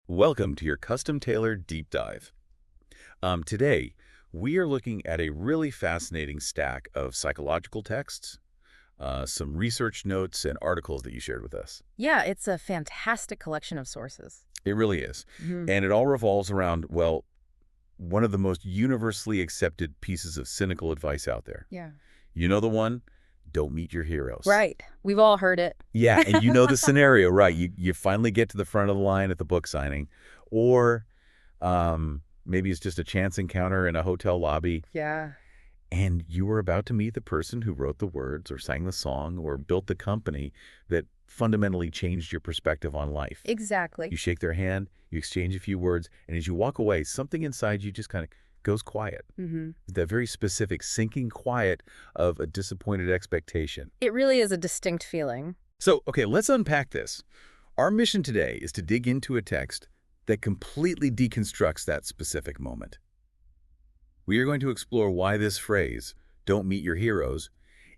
Welcome to your custom-tailored deep dive. Today, we are looking at a really fascinating stack of psychological texts, some research notes and articles that you shared with us. Yeah, it's a fantastic collection of sources. It really is. Hmm. And it all revolves around, well, one of the most universally accepted pieces of cynical advice out there. Yeah. You know the one? Don't meet your heroes. Right. We've all heard it. Yeah, and you know the scenario, right? You finally get to the front of the line at the book signing, or maybe it's just a chance encounter in a hotel lobby, Yeah. and you were about to meet the person who wrote the words or sang the song or built the company that fundamentally changed your perspective on life. Exactly. You shake their hand, you exchange a few words, and as you walk away, something inside you just kind of goes quiet. Hmm. That very specific sinking quiet of a disappointed expectation. It really is a distinct feeling. So, okay, let's unpack this. Our mission today is to dig into a text that completely deconstructs that specific moment. We are going to explore why this phrase, don't meet your heroes,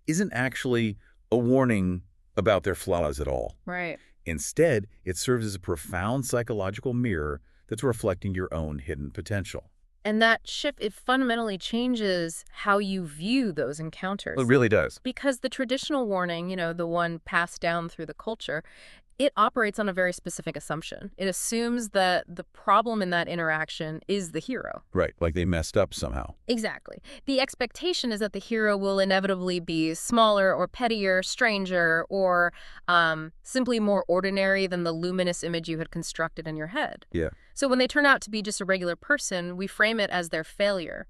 isn't actually a warning about their flaws at all. Right. Instead, it serves as a profound psychological mirror that's reflecting your own hidden potential. And that shift, it fundamentally changes how you view those encounters. It really does. Because the traditional warning, the one passed down through the culture, it operates on a very specific assumption. It assumes that the problem in that interaction is the hero. Right, like they messed up somehow. Exactly. The expectation is that the hero will inevitably be smaller or pettier, stranger, or simply more ordinary than the luminous image you had constructed in your head. Yeah. So when they turn out to be just a regular person, we frame it as their failure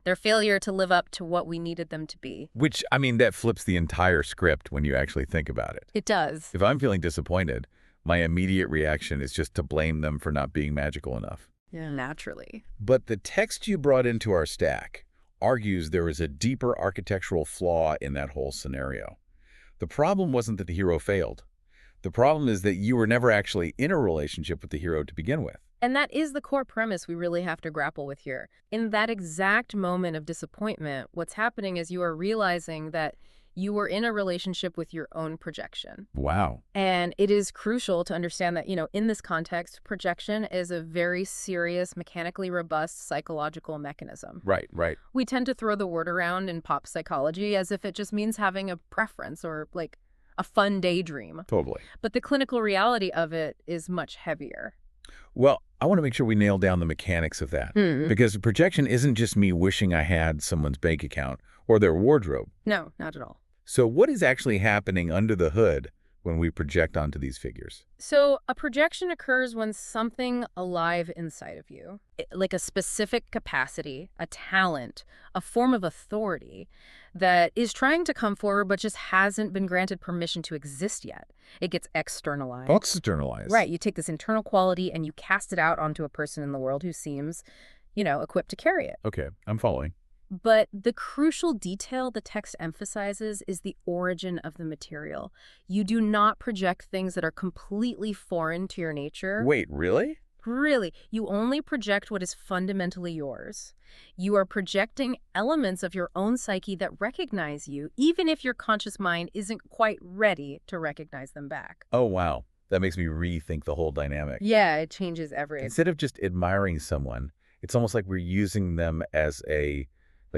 to live up to what we needed them to be. Which, I mean, that flips the entire script when you actually think about it. It does. If I'm feeling disappointed, my immediate reaction is just to blame them for not being magical enough. Yeah. Naturally. But the text you brought into our stack argues there is a deeper architectural flaw in that whole scenario. The problem wasn't that the hero failed. The problem is that you were never actually in a relationship with the hero to begin with. And that is the core premise we really have to grapple with here. In that exact moment of disappointment, what's happening is you are realizing that you were in a relationship with your own projection. Wow. And it is crucial to understand that, in this context, projection is a very serious, mechanically robust psychological mechanism. Right. We tend to throw the word around in pop psychology as if it just means having a preference or like a fun daydream. Totally. But the clinical reality of it is much heavier. Well, I want to make sure we nail down the mechanics of that. Because projection isn't just me wishing I had someone's bank account or their wardrobe. No, not at all. So what is actually happening under the hood when we project onto these figures? So a projection occurs when something alive inside of you, like a specific capacity, a talent, a form of authority that is trying to come forward but just hasn't been granted permission to exist yet. It gets externalized. Externalized. Right. You take this internal quality and you cast it out onto a person in the world who seems, equipped to carry it. Okay, I'm following. But the crucial detail the text emphasizes is the origin of the material. You do not project things that are completely foreign to your nature. Wait, really? Really, you only project what is fundamentally yours. You are projecting elements of your own psyche that recognize you, even if your conscious mind isn't quite ready to recognize them back. Oh, wow. That makes me rethink the whole dynamic. Yeah, it changes everything. Instead of just admiring someone, it's almost like we're using them as a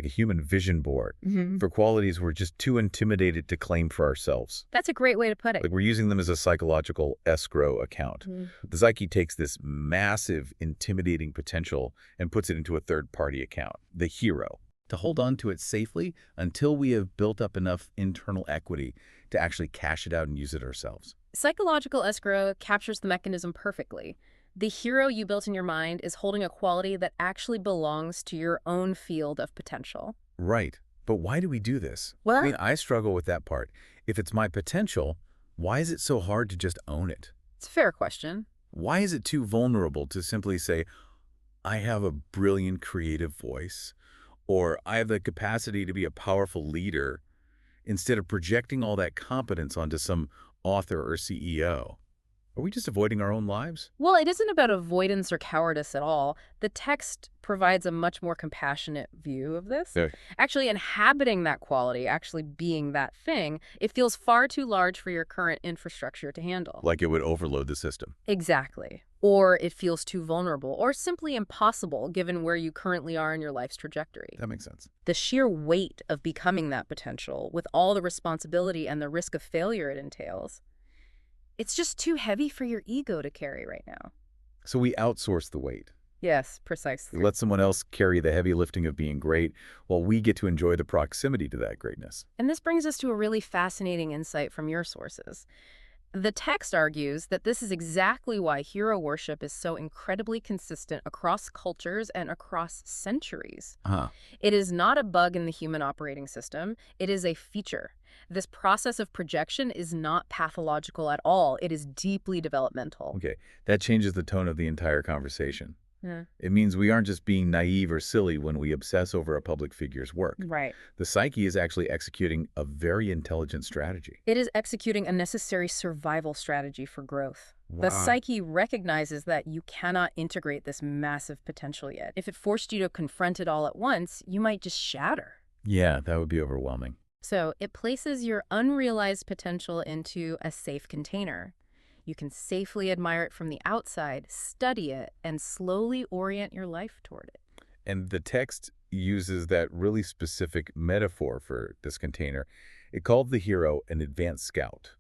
human vision board for qualities we're just too intimidated to claim for ourselves. That's a great way to put it. Like we're using them as a psychological escrow account. The psyche takes this massive, intimidating potential and puts it into a third-party account, the hero, to hold on to it safely until we have built up enough internal equity to actually cash it out and use it ourselves. Psychological escrow captures the mechanism perfectly. The hero you built in your mind is holding a quality that actually belongs to your own field of potential. Right. But why do we do this? Well, I mean, I struggle with that part. If it's my potential, why is it so hard to just own it? it's a fair question. Why is it too vulnerable to simply say, I have a brilliant creative voice, or I have the capacity to be a powerful leader, instead of projecting all that competence onto some author or CEO? Are we just avoiding our own lives? Well, it isn't about avoidance or cowardice at all. The text provides a much more compassionate view of this. Yeah. Actually inhabiting that quality, actually being that thing, it feels far too large for your current infrastructure to handle. Like it would overload the system. Exactly. or it feels too vulnerable, or simply impossible given where you currently are in your life's trajectory. That makes sense. The sheer weight of becoming that potential, with all the responsibility and the risk of failure it entails, it's just too heavy for your ego to carry right now. So we outsource the weight. Yes, We precisely. let someone else carry the heavy lifting of being great while we get to enjoy the proximity to that greatness. And this brings us to a really fascinating insight from your sources. The text argues that this is exactly why hero worship is so incredibly consistent across cultures and across centuries. Huh. It is not a bug in the human operating system, it is a feature. This process of projection is not pathological at all, it is deeply developmental. Okay, that changes the tone of the entire conversation. Yeah. It means we aren't just being naive or silly when we obsess over a public figure's work. Right. The psyche is actually executing a very intelligent strategy. It is executing a necessary survival strategy for growth. The Wow. psyche recognizes that you cannot integrate this massive potential yet. If it forced you to confront it all at once, you might just shatter. Yeah, that would be overwhelming. So it places your unrealized potential into a safe container. You can safely admire it from the outside, study it, and slowly orient your life toward it. And the text uses that really specific metaphor for this container. It called the hero an advanced scout.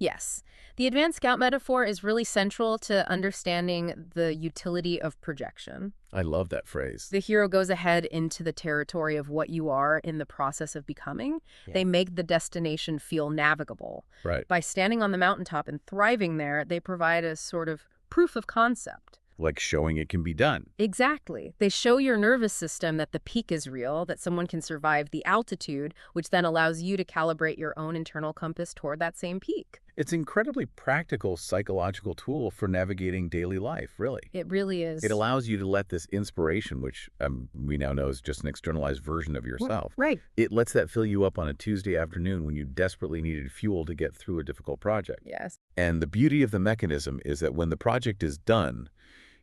Yes, the advanced scout metaphor is really central to understanding the utility of projection. I love that phrase. The hero goes ahead into the territory of what you are in the process of becoming. Yeah. They make the destination feel navigable. Right. By standing on the mountaintop and thriving there, they provide a sort of proof of concept. Like showing it can be done. Exactly. They show your nervous system that the peak is real, that someone can survive the altitude, which then allows you to calibrate your own internal compass toward that same peak. It's an incredibly practical psychological tool for navigating daily life, really. It really is. It allows you to let this inspiration, which we now know is just an externalized version of yourself. Right. It lets that fill you up on a Tuesday afternoon when you desperately needed fuel to get through a difficult project. Yes. And the beauty of the mechanism is that when the project is done,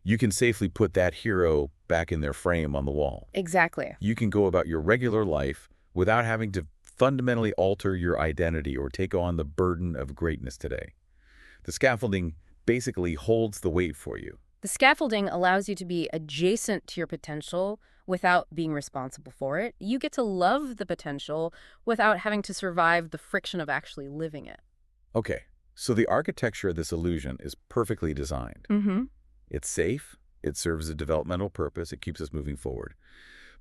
you can safely put that hero back in their frame on the wall. Exactly. You can go about your regular life without having to fundamentally alter your identity or take on the burden of greatness today. The scaffolding basically holds the weight for you. The scaffolding allows you to be adjacent to your potential without being responsible for it. You get to love the potential without having to survive the friction of actually living it. Okay, so the architecture of this illusion is perfectly designed. Mm-hmm. It's safe, it serves a developmental purpose, it keeps us moving forward.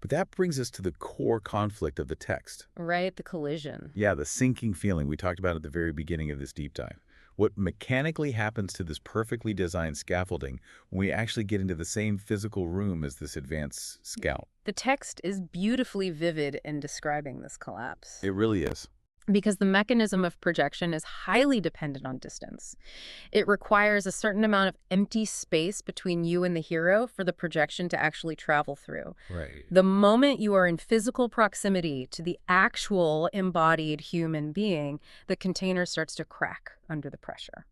But that brings us to the core conflict of the text. Right, the collision. Yeah, the sinking feeling we talked about at the very beginning of this deep dive. What mechanically happens to this perfectly designed scaffolding when we actually get into the same physical room as this advanced scout? The text is beautifully vivid in describing this collapse. It really is. Because the mechanism of projection is highly dependent on distance. It requires a certain amount of empty space between you and the hero for the projection to actually travel through. Right. The moment you are in physical proximity to the actual embodied human being, the container starts to crack under the pressure.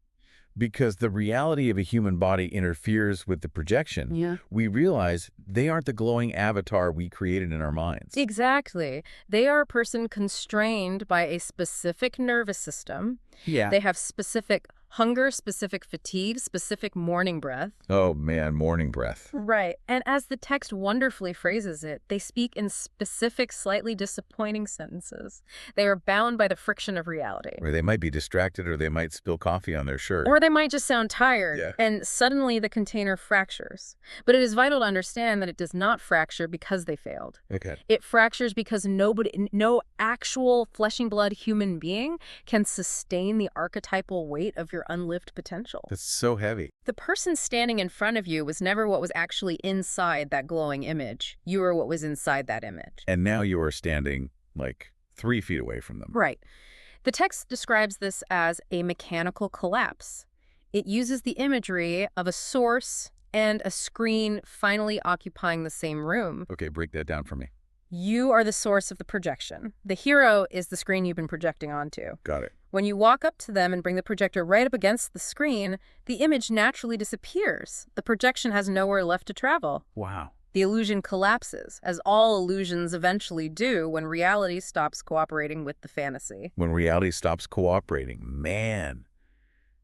Because the reality of a human body interferes with the projection, Yeah. we realize they aren't the glowing avatar we created in our minds. Exactly. They are a person constrained by a specific nervous system. Yeah. They have specific hunger, specific fatigue, specific morning breath. Oh man, morning breath. Right. And as the text wonderfully phrases it, they speak in specific, slightly disappointing sentences. They are bound by the friction of reality. Or they might be distracted, or they might spill coffee on their shirt. Or they might just sound tired, Yeah. and suddenly the container fractures. But it is vital to understand that it does not fracture because they failed. Okay. It fractures because no actual flesh and blood human being can sustain the archetypal weight of your unlived potential. That's so heavy. The person standing in front of you was never what was actually inside that glowing image. You were what was inside that image. And now you are standing like 3 feet away from them. Right. The text describes this as a mechanical collapse. It uses the imagery of a source and a screen finally occupying the same room. Okay, break that down for me. You are the source of the projection. The hero is the screen you've been projecting onto. Got it. When you walk up to them and bring the projector right up against the screen, the image naturally disappears. The projection has nowhere left to travel. Wow. The illusion collapses, as all illusions eventually do when reality stops cooperating with the fantasy. When reality stops cooperating, man,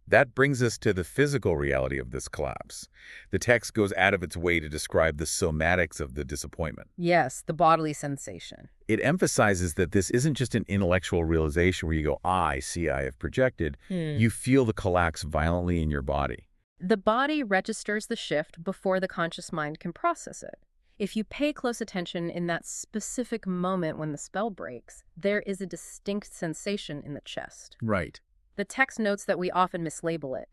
That brings us to the physical reality of this collapse. The text goes out of its way to describe the somatics of the disappointment. Yes, the bodily sensation. It emphasizes that this isn't just an intellectual realization where you go, ah, I see, I have projected. You feel the collapse violently in your body. The body registers the shift before the conscious mind can process it. If you pay close attention in that specific moment when the spell breaks, there is a distinct sensation in the chest. Right. The text notes that we often mislabel it.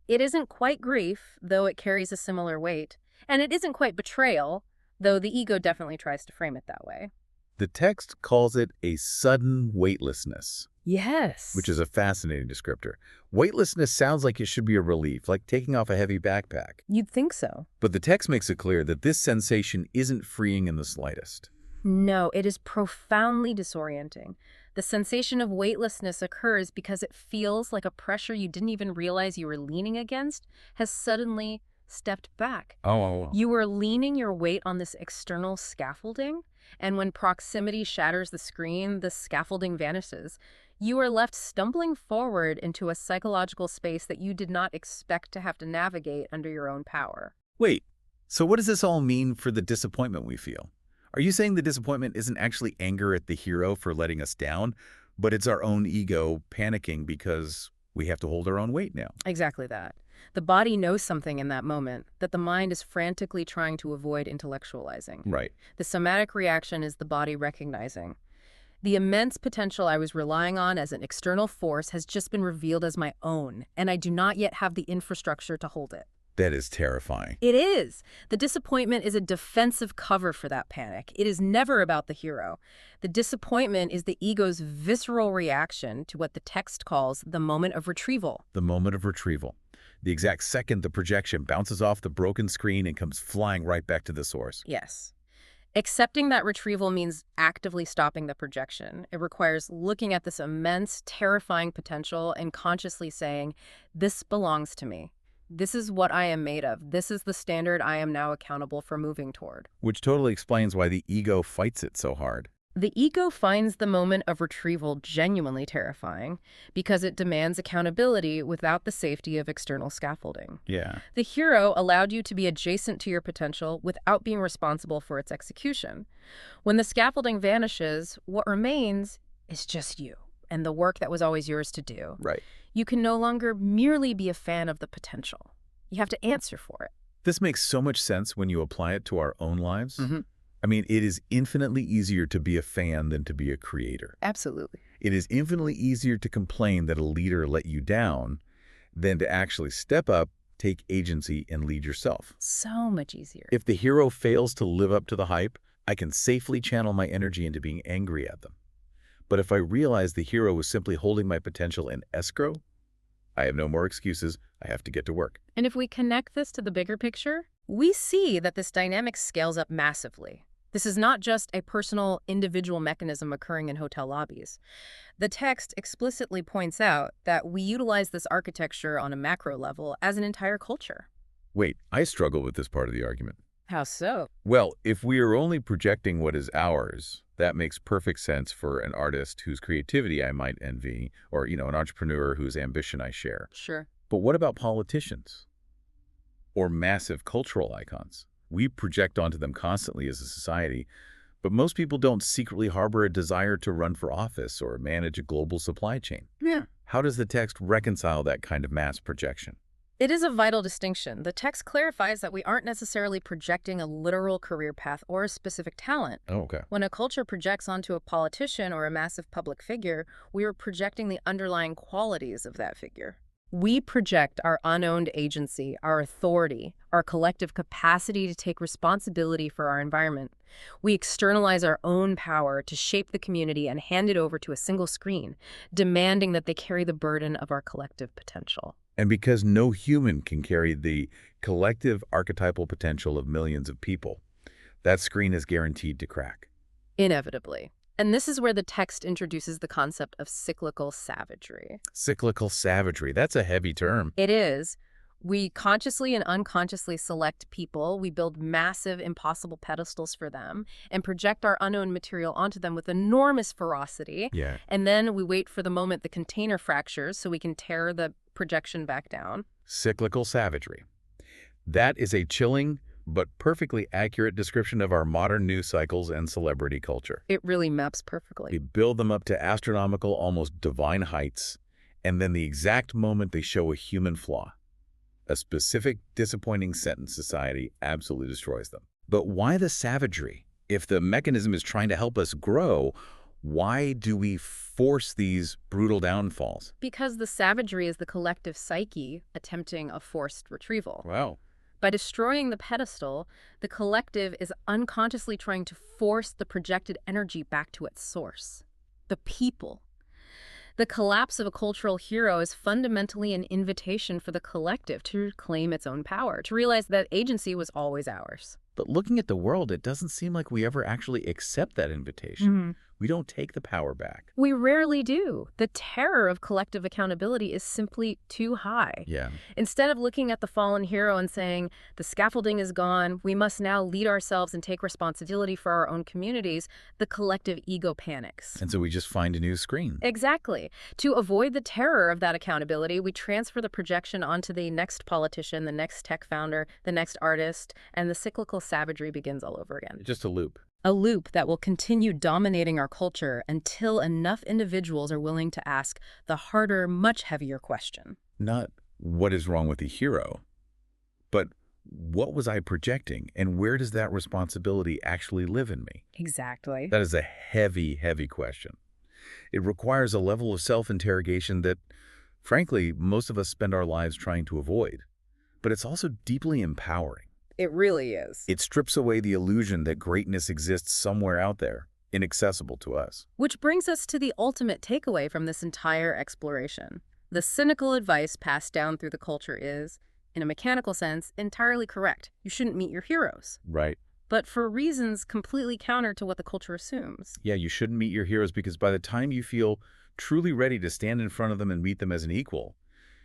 It isn't quite grief, though it carries a similar weight, and it isn't quite betrayal, though the ego definitely tries to frame it that way. The text calls it a sudden weightlessness, Yes. which is a fascinating descriptor. Weightlessness sounds like it should be a relief, like taking off a heavy backpack. You'd think so. But the text makes it clear that this sensation isn't freeing in the slightest. No, it is profoundly disorienting. The sensation of weightlessness occurs because it feels like a pressure you didn't even realize you were leaning against has suddenly stepped back. Oh. You were leaning your weight on this external scaffolding, and when proximity shatters the screen, the scaffolding vanishes. You are left stumbling forward into a psychological space that you did not expect to have to navigate under your own power. Wait, so what does this all mean for the disappointment we feel? Are you saying the disappointment isn't actually anger at the hero for letting us down, but it's our own ego panicking because we have to hold our own weight now? Exactly that. The body knows something in that moment that the mind is frantically trying to avoid intellectualizing. Right. The somatic reaction is the body recognizing. The immense potential I was relying on as an external force has just been revealed as my own, and I do not yet have the infrastructure to hold it. That is terrifying. It is. The disappointment is a defensive cover for that panic. It is never about the hero. The disappointment is the ego's visceral reaction to what the text calls the moment of retrieval. The moment of retrieval. The exact second the projection bounces off the broken screen and comes flying right back to the source. Yes. Accepting that retrieval means actively stopping the projection. It requires looking at this immense, terrifying potential and consciously saying, this belongs to me. This is what I am made of. This is the standard I am now accountable for moving toward. Which totally explains why the ego fights it so hard. The ego finds the moment of retrieval genuinely terrifying because it demands accountability without the safety of external scaffolding. Yeah. The hero allowed you to be adjacent to your potential without being responsible for its execution. When the scaffolding vanishes, what remains is just you and the work that was always yours to do. Right. You can no longer merely be a fan of the potential. You have to answer for it. This makes so much sense when you apply it to our own lives. Mm-hmm. I mean, it is infinitely easier to be a fan than to be a creator. Absolutely. It is infinitely easier to complain that a leader let you down than to actually step up, take agency, and lead yourself. So much easier. If the hero fails to live up to the hype, I can safely channel my energy into being angry at them. But if I realize the hero was simply holding my potential in escrow, I have no more excuses. I have to get to work. And if we connect this to the bigger picture, we see that this dynamic scales up massively. This is not just a personal, individual mechanism occurring in hotel lobbies. The text explicitly points out that we utilize this architecture on a macro level as an entire culture. Wait, I struggle with this part of the argument. How so? Well, if we are only projecting what is ours, that makes perfect sense for an artist whose creativity I might envy, or, an entrepreneur whose ambition I share. Sure. But what about politicians? Or massive cultural icons? We project onto them constantly as a society, but most people don't secretly harbor a desire to run for office or manage a global supply chain. Yeah. How does the text reconcile that kind of mass projection? It is a vital distinction. The text clarifies that we aren't necessarily projecting a literal career path or a specific talent. Oh, okay. When a culture projects onto a politician or a massive public figure, we are projecting the underlying qualities of that figure. We project our unowned agency, our authority, our collective capacity to take responsibility for our environment. We externalize our own power to shape the community and hand it over to a single screen, demanding that they carry the burden of our collective potential. And because no human can carry the collective archetypal potential of millions of people, that screen is guaranteed to crack. Inevitably. And this is where the text introduces the concept of cyclical savagery. Cyclical savagery, that's a heavy term. It is. We consciously and unconsciously select people, we build massive, impossible pedestals for them, and project our unknown material onto them with enormous ferocity. Yeah. And then we wait for the moment the container fractures so we can tear the projection back down. Cyclical savagery. That is a chilling but perfectly accurate description of our modern news cycles and celebrity culture. It really maps We perfectly. build them up to astronomical, almost divine heights, and then the exact moment they show a human flaw, a specific disappointing sentence, society absolutely destroys them. But why the savagery? If the mechanism is trying to help us grow, why do we force these brutal downfalls? Because the savagery is the collective psyche attempting a forced retrieval. Wow. By destroying the pedestal, the collective is unconsciously trying to force the projected energy back to its source, the people. The collapse of a cultural hero is fundamentally an invitation for the collective to claim its own power, to realize that agency was always ours. But looking at the world, it doesn't seem like we ever actually accept that invitation. We don't take the power back. We rarely do. The terror of collective accountability is simply too high. Yeah. Instead of looking at the fallen hero and saying, the scaffolding is gone, we must now lead ourselves and take responsibility for our own communities, the collective ego panics. And so we just find a new screen. Exactly. To avoid the terror of that accountability, we transfer the projection onto the next politician, the next tech founder, the next artist, and the cyclical savagery begins all over again. Just a loop. A loop that will continue dominating our culture until enough individuals are willing to ask the harder, much heavier question. Not what is wrong with the hero, but what was I projecting, and where does that responsibility actually live in me? Exactly. That is a heavy, heavy question. It requires a level of self-interrogation that, frankly, most of us spend our lives trying to avoid. But it's also deeply empowering. It really is. It strips away the illusion that greatness exists somewhere out there, inaccessible to us. Which brings us to the ultimate takeaway from this entire exploration. The cynical advice passed down through the culture is, in a mechanical sense, entirely correct. You shouldn't meet your heroes. Right. But for reasons completely counter to what the culture assumes. Yeah, you shouldn't meet your heroes because by the time you feel truly ready to stand in front of them and meet them as an equal,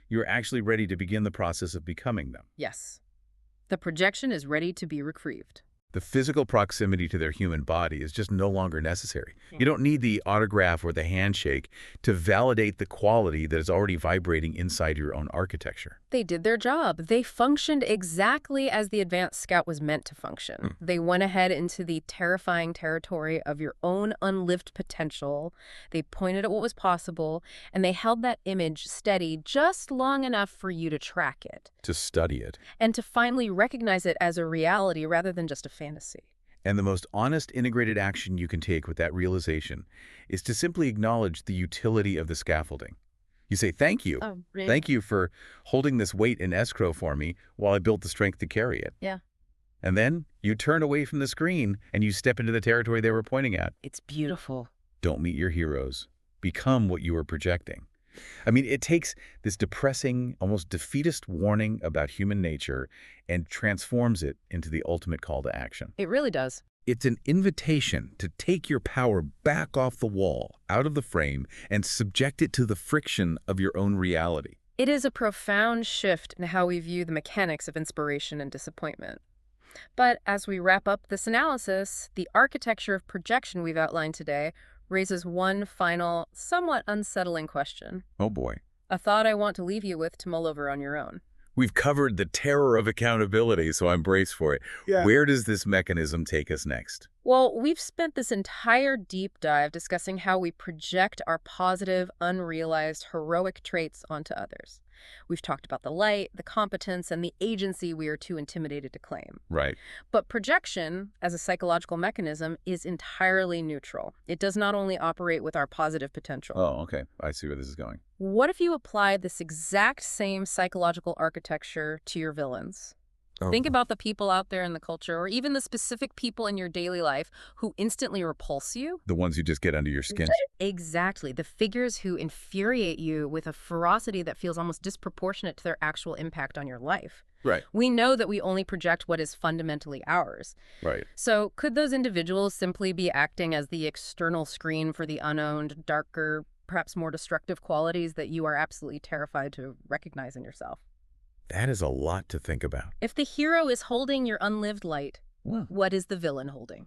you're actually ready to begin the process of becoming them. Yes. The projection is ready to be retrieved. The physical proximity to their human body is just no longer necessary. You don't need the autograph or the handshake to validate the quality that is already vibrating inside your own architecture. They did their job. They functioned exactly as the advanced scout was meant to function. They went ahead into the terrifying territory of your own unlived potential. They pointed at what was possible, and they held that image steady just long enough for you to track it. To study it. And to finally recognize it as a reality rather than just a fantasy. And the most honest, integrated action you can take with that realization is to simply acknowledge the utility of the scaffolding. You say, thank you. Oh, really? Thank you for holding this weight in escrow for me while I built the strength to carry it. Yeah. And then you turn away from the screen and you step into the territory they were pointing at. It's beautiful. Don't meet your heroes. Become what you were projecting. I mean, it takes this depressing, almost defeatist warning about human nature and transforms it into the ultimate call to action. It really does. It's an invitation to take your power back off the wall, out of the frame, and subject it to the friction of your own reality. It is a profound shift in how we view the mechanics of inspiration and disappointment. But as we wrap up this analysis, the architecture of projection we've outlined today raises one final, somewhat unsettling question. Oh boy. A thought I want to leave you with to mull over on your own. We've covered the terror of accountability, so I'm braced for it. Yeah. Where does this mechanism take us next? Well, we've spent this entire deep dive discussing how we project our positive, unrealized, heroic traits onto others. We've talked about the light, the competence, and the agency we are too intimidated to claim. Right. But projection, as a psychological mechanism, is entirely neutral. It does not only operate with our positive potential. Oh, okay. I see where this is going. What if you applied this exact same psychological architecture to your villains? Think about the people out there in the culture, or even the specific people in your daily life who instantly repulse you. The ones who just get under your skin. Exactly. The figures who infuriate you with a ferocity that feels almost disproportionate to their actual impact on your life. Right. We know that we only project what is fundamentally ours. Right. So could those individuals simply be acting as the external screen for the unowned, darker, perhaps more destructive qualities that you are absolutely terrified to recognize in yourself? That is a lot to think about. If the hero is holding your unlived light, what is the villain holding?